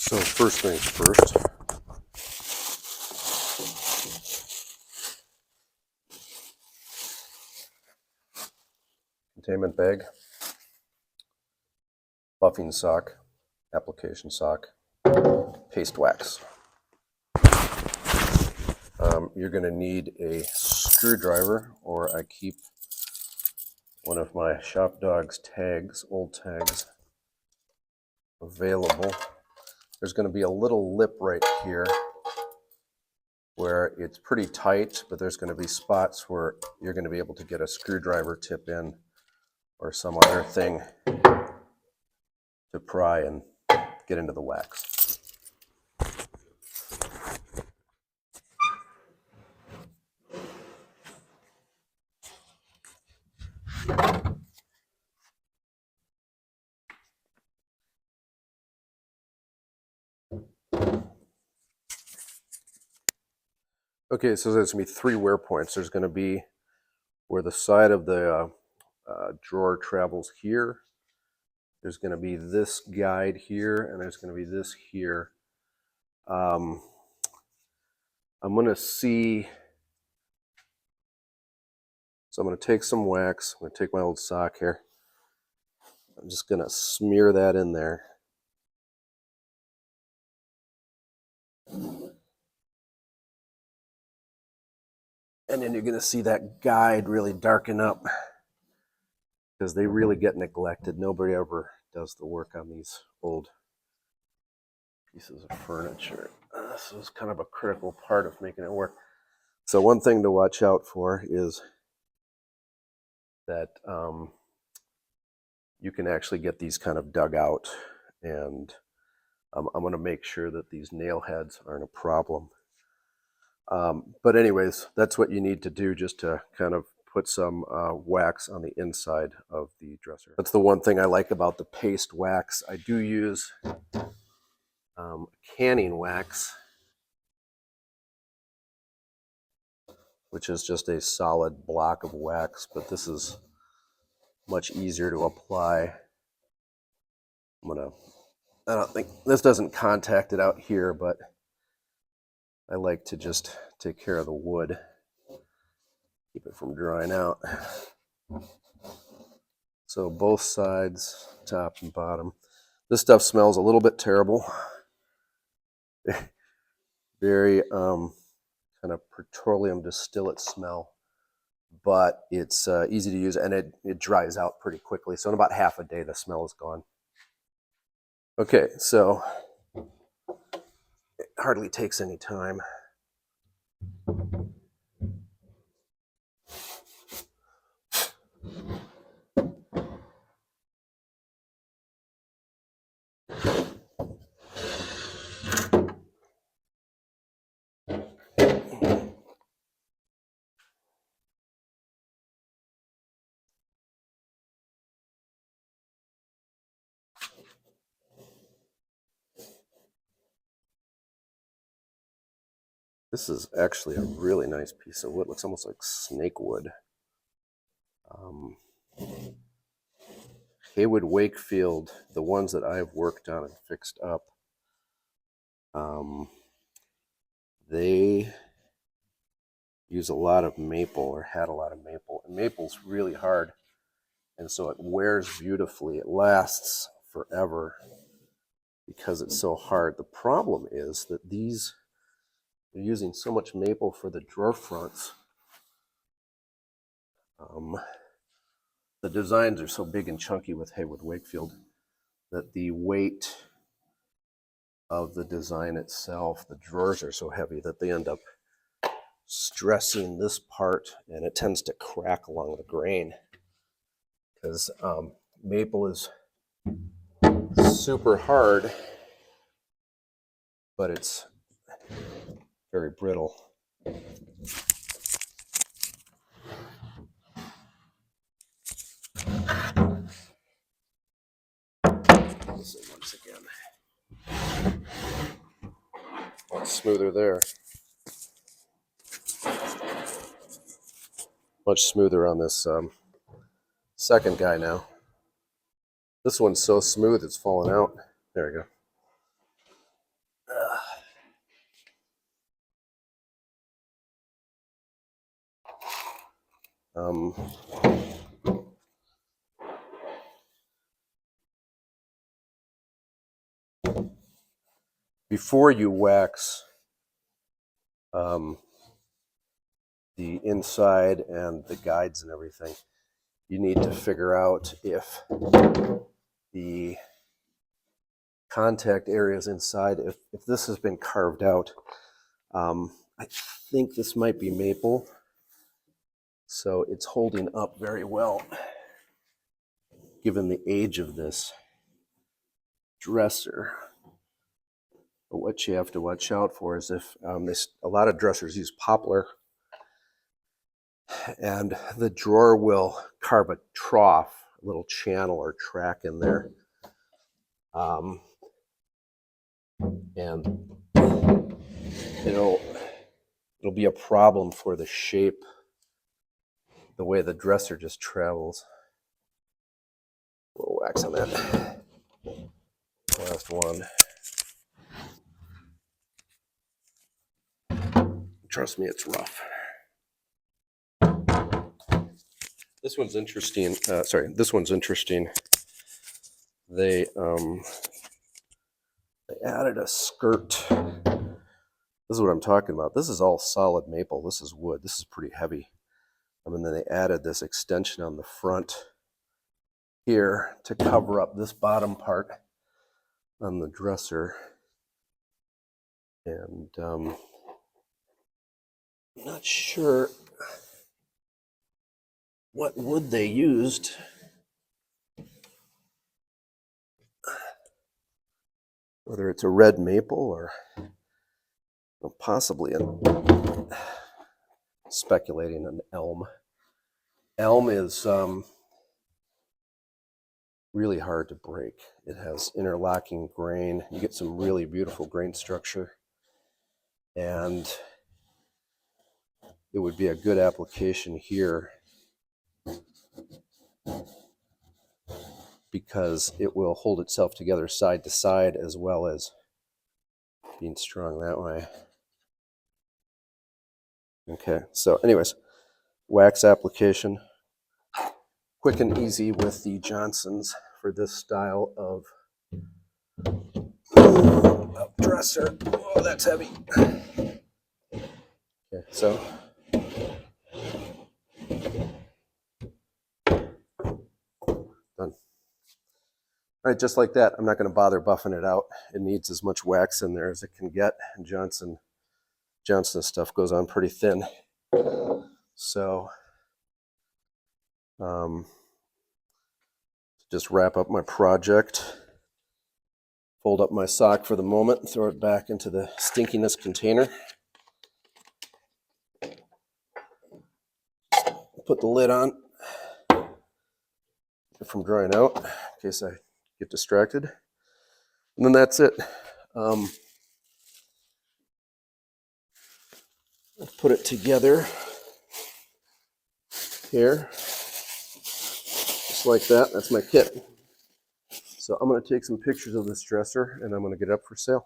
So first things first, containment bag, buffing sock, application sock, paste wax. You're going to need a screwdriver, or I keep one of my shop dog's tags, old tags, available. There's going to be a little lip right here where it's pretty tight, but there's going to be spots where you're going to be able to get a screwdriver tip in or some other thing to pry and get into the wax. Okay, so there's going to be 3 wear points. There's going to be where the side of the drawer travels here. There's going to be this guide here, and there's going to be this here. I'm going to see, so I'm going to take some wax. I'm going to take my old sock here. I'm just going to smear that in there. And then you're going to see that guide really darken up, because they really get neglected. Nobody ever does the work on these old pieces of furniture. This is kind of a critical part of making it work. So one thing to watch out for is that you can actually get these kind of dug out, and I'm going to make sure that these nail heads aren't a problem. But anyways, that's what you need to do, just to kind of put some wax on the inside of the dresser. That's the one thing I like about the paste wax. I do use canning wax, which is just a solid block of wax, but this is much easier to apply. I don't think, this doesn't contact it out here, but I like to just take care of the wood, keep it from drying out. So both sides, top and bottom. This stuff smells a little bit terrible. Very kind of petroleum distillate smell, but it's easy to use, and it dries out pretty quickly. So in about half a day, the smell is gone. Okay, so it hardly takes any time. This is actually a really nice piece of wood. It looks almost like snake wood. Haywood Wakefield, the ones that I've worked on and fixed up, they use a lot of maple, or had a lot of maple. And maple's really hard, and so it wears beautifully. It lasts forever because it's so hard. The problem is that they're using so much maple for the drawer fronts. The designs are so big and chunky with Haywood Wakefield that the weight of the design itself, the drawers are so heavy that they end up stressing this part, and it tends to crack along the grain, because maple is super hard, but it's very brittle. Once again, much smoother there. Much smoother on this second guy now. This one's so smooth it's falling out. There we go. Before you wax the inside and the guides and everything, you need to figure out if the contact areas inside, if this has been carved out. I think this might be maple, so it's holding up very well given the age of this dresser. But what you have to watch out for is if a lot of dressers use poplar, and the drawer will carve a trough, a little channel or track in there. And it'll be a problem for the shape, the way the dresser just travels. A little wax on that. Last one. Trust me, it's rough. This one's interesting. This one's interesting. They added a skirt. This is what I'm talking about. This is all solid maple. This is wood. This is pretty heavy. And then they added this extension on the front here to cover up this bottom part on the dresser. And I'm not sure what wood they used. Whether it's a red maple or possibly speculating an elm. Elm is really hard to break. It has interlocking grain. You get some really beautiful grain structure, and it would be a good application here because it will hold itself together side to side as well as being strong that way. Okay, so anyways, wax application, quick and easy with the Johnsons for this style of dresser. Oh, that's heavy. Okay, so done. All right, just like that. I'm not going to bother buffing it out. It needs as much wax in there as it can get, and Johnson stuff goes on pretty thin. So just wrap up my project, fold up my sock for the moment, and throw it back into the stinkiness container. Put the lid on from drying out in case I get distracted. And then that's it. Put it together here, just like that. That's my kit. So I'm going to take some pictures of this dresser and I'm going to get it up for sale.